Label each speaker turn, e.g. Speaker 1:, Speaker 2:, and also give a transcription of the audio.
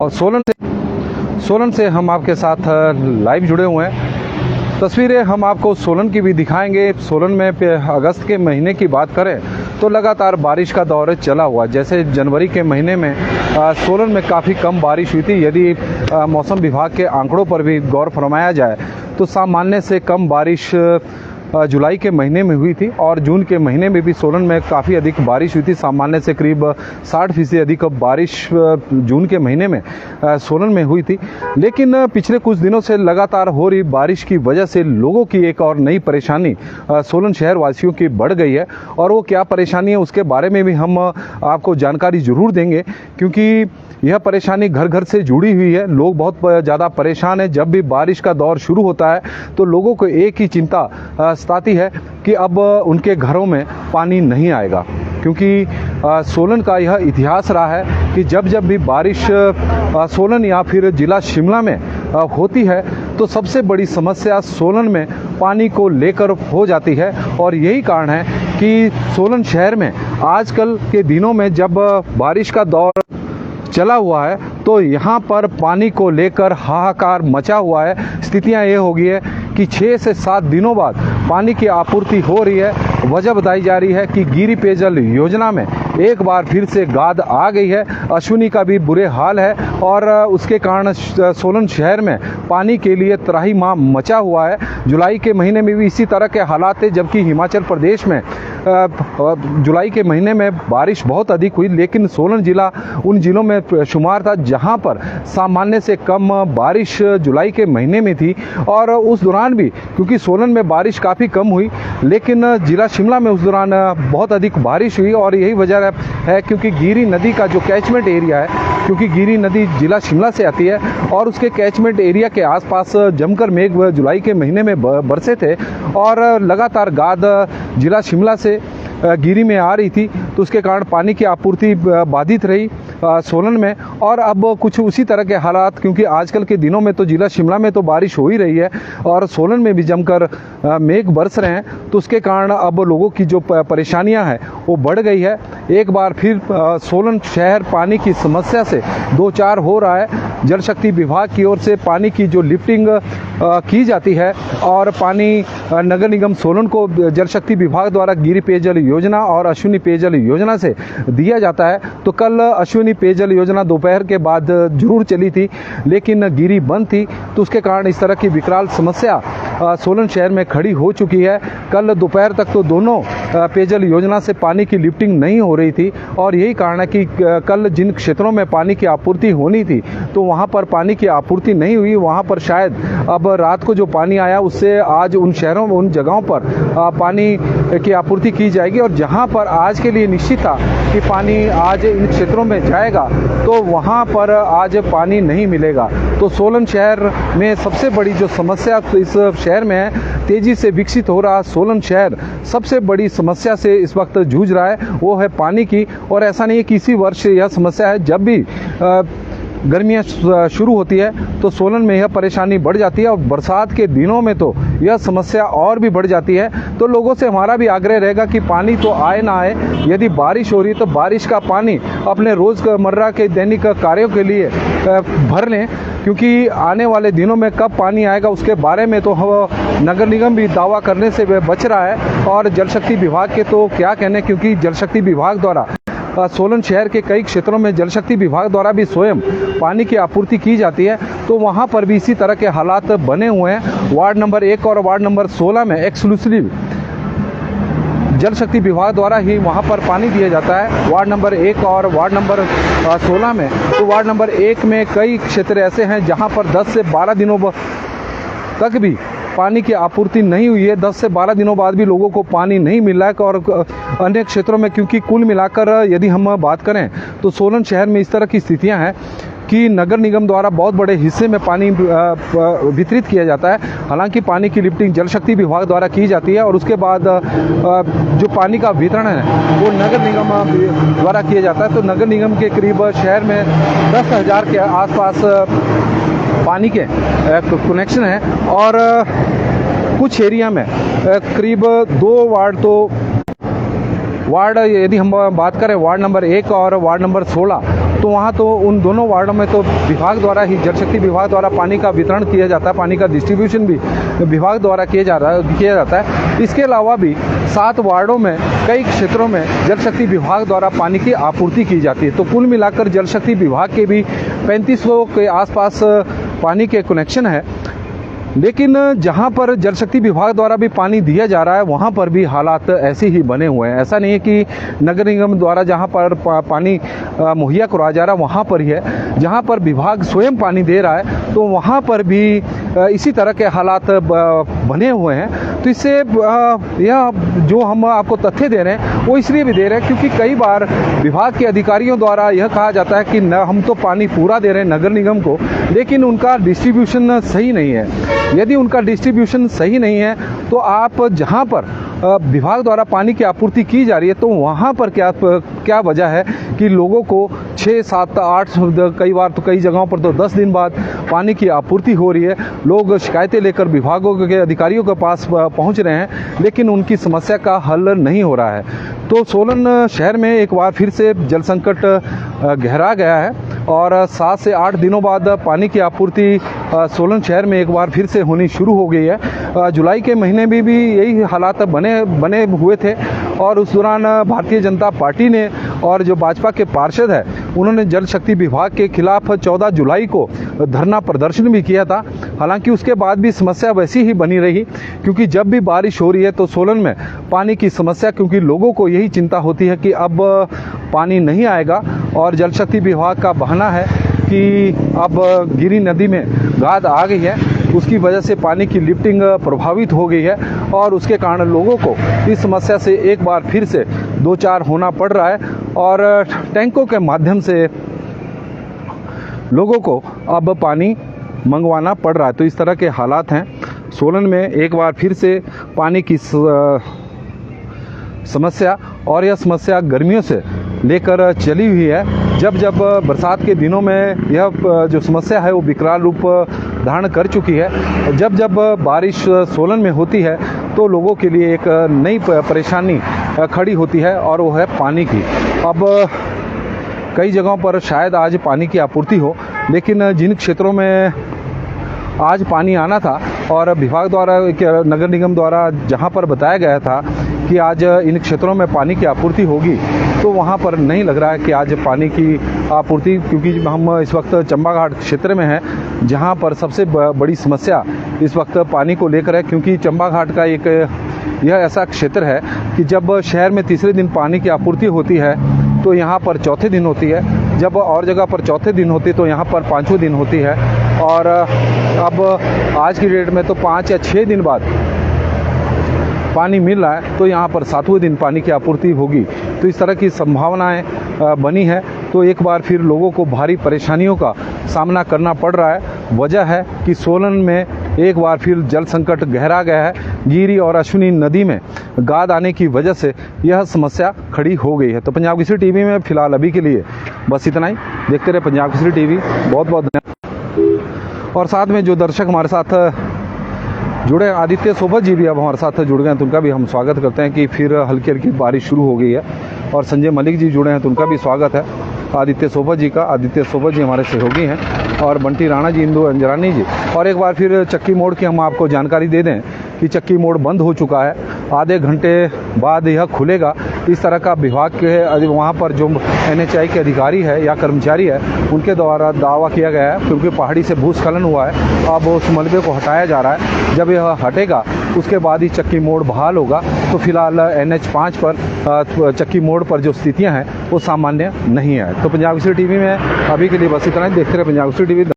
Speaker 1: और सोलन से हम आपके साथ लाइव जुड़े हुए हैं। तस्वीरें हम आपको सोलन की भी दिखाएंगे। सोलन में अगस्त के महीने की बात करें तो लगातार बारिश का दौर चला हुआ। जैसे जनवरी के महीने में सोलन में काफ़ी कम बारिश हुई थी। यदि मौसम विभाग के आंकड़ों पर भी गौर फरमाया जाए तो सामान्य से कम बारिश जुलाई के महीने में हुई थी और जून के महीने में भी सोलन में काफ़ी अधिक बारिश हुई थी। सामान्य से करीब 60% अधिक बारिश जून के महीने में सोलन में हुई थी। लेकिन पिछले कुछ दिनों से लगातार हो रही बारिश की वजह से लोगों की एक और नई परेशानी सोलन शहर वासियों की बढ़ गई है। और वो क्या परेशानी है उसके बारे में भी हम आपको जानकारी ज़रूर देंगे, क्योंकि यह परेशानी घर घर से जुड़ी हुई है। लोग बहुत ज़्यादा परेशान हैं। जब भी बारिश का दौर शुरू होता है तो लोगों को एक ही चिंता सताती है कि अब उनके घरों में पानी नहीं आएगा, क्योंकि सोलन का यह इतिहास रहा है कि जब जब भी बारिश सोलन या फिर ज़िला शिमला में होती है तो सबसे बड़ी समस्या सोलन में पानी को लेकर हो जाती है। और यही कारण है कि सोलन शहर में आजकल के दिनों में जब बारिश का दौर चला हुआ है तो यहाँ पर पानी को लेकर हाहाकार मचा हुआ है। स्थितियाँ ये हो गई है कि 6 से 7 दिनों बाद पानी की आपूर्ति हो रही है। वजह बताई जा रही है कि गिरि पेयजल योजना में एक बार फिर से गाद आ गई है। अश्विनी का भी बुरे हाल है और उसके कारण सोलन शहर में पानी के लिए त्राहिमाम मचा हुआ है। जुलाई के महीने में भी इसी तरह के हालात थे, जबकि हिमाचल प्रदेश में जुलाई के महीने में बारिश बहुत अधिक हुई, लेकिन सोलन जिला उन जिलों में शुमार था जहां पर सामान्य से कम बारिश जुलाई के महीने में थी। और उस दौरान भी क्योंकि सोलन में बारिश काफ़ी कम हुई, लेकिन जिला शिमला में उस दौरान बहुत अधिक बारिश हुई। और यही वजह है क्योंकि गिरि नदी का जो कैचमेंट एरिया है, क्योंकि गिरि नदी जिला शिमला से आती है और उसके कैचमेंट एरिया के आसपास जमकर मेघ जुलाई के महीने में बरसे थे और लगातार गाद जिला शिमला से गिरि में आ रही थी, तो उसके कारण पानी की आपूर्ति बाधित रही सोलन में। और अब कुछ उसी तरह के हालात, क्योंकि आजकल के दिनों में तो जिला शिमला में तो बारिश हो ही रही है और सोलन में भी जमकर मेघ बरस रहे हैं, तो उसके कारण अब लोगों की जो परेशानियां हैं वो बढ़ गई है। एक बार फिर सोलन शहर पानी की समस्या से दो चार हो रहा है। जल शक्ति विभाग की ओर से पानी की जो लिफ्टिंग की जाती है और पानी नगर निगम सोलन को जल शक्ति विभाग द्वारा गिरि पेयजल योजना और अश्विनी पेयजल योजना से दिया जाता है। तो कल अश्विनी पेयजल योजना दोपहर के बाद जरूर चली थी, लेकिन गिरि बंद थी, तो उसके कारण इस तरह की विकराल समस्या सोलन शहर में खड़ी हो चुकी है। कल दोपहर तक तो दोनों पेयजल योजना से पानी की लिफ्टिंग नहीं हो रही थी और यही कारण है कि कल जिन क्षेत्रों में पानी की आपूर्ति होनी थी तो वहाँ पर पानी की आपूर्ति नहीं हुई। वहाँ पर शायद अब रात को जो पानी आया उससे आज उन शहरों में उन जगहों पर पानी की आपूर्ति की जाएगी। और जहाँ पर आज के लिए निश्चित था कि पानी आज इन क्षेत्रों में जाएगा तो वहाँ पर आज पानी नहीं मिलेगा। तो सोलन शहर में सबसे बड़ी जो समस्या इस शहर में है, तेज़ी से विकसित हो रहा सोलन शहर सबसे बड़ी समस्या से इस वक्त जूझ रहा है, वो है पानी की। और ऐसा नहीं है कि इसी वर्ष यह समस्या है, जब भी गर्मियाँ शुरू होती है तो सोलन में यह परेशानी बढ़ जाती है और बरसात के दिनों में तो यह समस्या और भी बढ़ जाती है। तो लोगों से हमारा भी आग्रह रहेगा कि पानी तो आए ना आए, यदि बारिश हो रही है तो बारिश का पानी अपने रोज़मर्रा के दैनिक कार्यों के लिए भर लें, क्योंकि आने वाले दिनों में कब पानी आएगा उसके बारे में तो नगर निगम भी दावा करने से बच रहा है। और जल शक्ति विभाग के तो क्या कहने, क्योंकि जल शक्ति विभाग द्वारा सोलन शहर के कई क्षेत्रों में जल शक्ति विभाग द्वारा भी स्वयं पानी की आपूर्ति की जाती है, तो वहाँ पर भी इसी तरह के हालात बने हुए हैं। वार्ड नंबर 1 और वार्ड नंबर 16 में एक्सक्लूसिव जल शक्ति विभाग द्वारा ही वहाँ पर पानी दिया जाता है। वार्ड नंबर 1 और वार्ड नंबर 16 में, तो वार्ड नंबर 1 में कई क्षेत्र ऐसे हैं जहाँ पर 10 से 12 दिनों तक भी पानी की आपूर्ति नहीं हुई है। 10 से 12 दिनों बाद भी लोगों को पानी नहीं मिल रहा है। और अन्य क्षेत्रों में, क्योंकि कुल मिलाकर यदि हम बात करें तो सोलन शहर में इस तरह की स्थितियां हैं कि नगर निगम द्वारा बहुत बड़े हिस्से में पानी वितरित किया जाता है। हालांकि पानी की लिफ्टिंग जल शक्ति विभाग द्वारा की जाती है और उसके बाद जो पानी का वितरण है वो नगर निगम द्वारा किया जाता है। तो नगर निगम के करीब शहर में 10,000 के आसपास पानी के कनेक्शन हैं और कुछ एरिया में करीब 2 वार्ड यदि हम बात करें वार्ड नंबर 1 और वार्ड नंबर 16, तो वहाँ तो उन दोनों वार्डों में तो विभाग द्वारा ही, जल शक्ति विभाग द्वारा पानी का वितरण किया जाता है, पानी का डिस्ट्रीब्यूशन भी विभाग द्वारा किया जाता है। इसके अलावा भी 7 वार्डों में कई क्षेत्रों में जल शक्ति विभाग द्वारा पानी की आपूर्ति की जाती है। तो कुल मिलाकर जल शक्ति विभाग के भी 3500 के आसपास पानी के कनेक्शन है। लेकिन जहां पर जल शक्ति विभाग द्वारा भी पानी दिया जा रहा है वहां पर भी हालात ऐसे ही बने हुए हैं। ऐसा नहीं है कि नगर निगम द्वारा जहां पर पानी मुहैया करवाया जा रहा है वहां पर ही है। जहां पर विभाग स्वयं पानी दे रहा है तो वहां पर भी इसी तरह के हालात बने हुए हैं। तो इससे यह जो हम आपको तथ्य दे रहे हैं वो इसलिए भी दे रहे हैं क्योंकि कई बार विभाग के अधिकारियों द्वारा यह कहा जाता है कि हम तो पानी पूरा दे रहे हैं नगर निगम को, लेकिन उनका डिस्ट्रीब्यूशन सही नहीं है। यदि उनका डिस्ट्रीब्यूशन सही नहीं है तो आप जहां पर विभाग द्वारा पानी की आपूर्ति की जा रही है तो वहां पर क्या वजह है कि लोगों को 6, 7, 8 कई बार तो कई जगहों पर तो 10 दिन बाद पानी की आपूर्ति हो रही है। लोग शिकायतें लेकर विभागों के अधिकारियों के पास पहुंच रहे हैं लेकिन उनकी समस्या का हल नहीं हो रहा है। तो सोलन शहर में एक बार फिर से जल संकट गहरा गया है और 7 से 8 दिनों बाद पानी की आपूर्ति सोलन शहर में एक बार फिर से होनी शुरू हो गई है। जुलाई के महीने में भी यही हालात बने हुए थे और उस दौरान भारतीय जनता पार्टी ने और जो भाजपा के पार्षद है उन्होंने जल शक्ति विभाग के खिलाफ 14 जुलाई को धरना प्रदर्शन भी किया था। हालांकि उसके बाद भी समस्या वैसी ही बनी रही क्योंकि जब भी बारिश हो रही है तो सोलन में पानी की समस्या, क्योंकि लोगों को यही चिंता होती है कि अब पानी नहीं आएगा और जल शक्ति विभाग का बहाना है कि अब गिरी नदी में गाद आ गई है, उसकी वजह से पानी की लिफ्टिंग प्रभावित हो गई है और उसके कारण लोगों को इस समस्या से एक बार फिर से दो चार होना पड़ रहा है और टैंकों के माध्यम से लोगों को अब पानी मंगवाना पड़ रहा है। तो इस तरह के हालात हैं सोलन में। एक बार फिर से पानी की समस्या, और यह समस्या गर्मियों से लेकर चली हुई है। जब बरसात के दिनों में यह जो समस्या है वो विकराल रूप धारण कर चुकी है। जब बारिश सोलन में होती है तो लोगों के लिए एक नई परेशानी खड़ी होती है और वो है पानी की। अब कई जगहों पर शायद आज पानी की आपूर्ति हो, लेकिन जिन क्षेत्रों में आज पानी आना था और विभाग द्वारा, नगर निगम द्वारा जहां पर बताया गया था कि आज इन क्षेत्रों में पानी की आपूर्ति होगी, तो वहां पर नहीं लग रहा है कि आज पानी की आपूर्ति, क्योंकि हम इस वक्त चंबा घाट क्षेत्र में हैं जहां पर सबसे बड़ी समस्या इस वक्त पानी को लेकर है। क्योंकि चंबा घाट का यह ऐसा क्षेत्र है कि जब शहर में तीसरे दिन पानी की आपूर्ति होती है तो यहाँ पर चौथे दिन होती है, जब और जगह पर चौथे दिन होती है तो यहाँ पर 5वें दिन होती है। और अब आज की डेट में तो 5 या 6 दिन बाद पानी मिल रहा है तो यहाँ पर 7वें दिन पानी की आपूर्ति होगी। तो इस तरह की संभावनाएं बनी है। तो एक बार फिर लोगों को भारी परेशानियों का सामना करना पड़ रहा है। वजह है कि सोलन में एक बार फिर जल संकट गहरा गया है। गिरी और अश्विनी नदी में गाद आने की वजह से यह समस्या खड़ी हो गई है। तो पंजाब केसरी टीवी में फिलहाल अभी के लिए बस इतना ही। देखते रहे पंजाब केसरी टीवी। बहुत बहुत धन्यवाद। और साथ में जो दर्शक हमारे साथ जुड़े, आदित्य सोबत जी भी अब हमारे साथ जुड़ गए हैं, तो उनका भी हम स्वागत करते हैं कि फिर हल्की हल्की बारिश शुरू हो गई है। और संजय मलिक जी जुड़े हैं तो उनका भी स्वागत है आदित्य सोबत जी का। आदित्य सोबत जी हमारे सहयोगी हैं और बंटी राणा जी, इंदु अंजरानी जी। और एक बार फिर चक्की मोड़ की हम आपको जानकारी दे दें कि चक्की मोड़ बंद हो चुका है, आधे घंटे बाद यह खुलेगा। इस तरह का विभाग के वहाँ पर जो NHAI के अधिकारी है या कर्मचारी है उनके द्वारा दावा किया गया है, क्योंकि पहाड़ी से भूस्खलन हुआ है। अब उस मलबे को हटाया जा रहा है। जब यह हटेगा उसके बाद ही चक्की मोड़ बहाल होगा। तो फिलहाल NH5 पर चक्की मोड़ पर जो स्थितियां हैं वो सामान्य नहीं है। तो पंजाब केसरी टीवी में अभी के लिए बस इतना ही। देखते रहे पंजाब केसरी टीवी।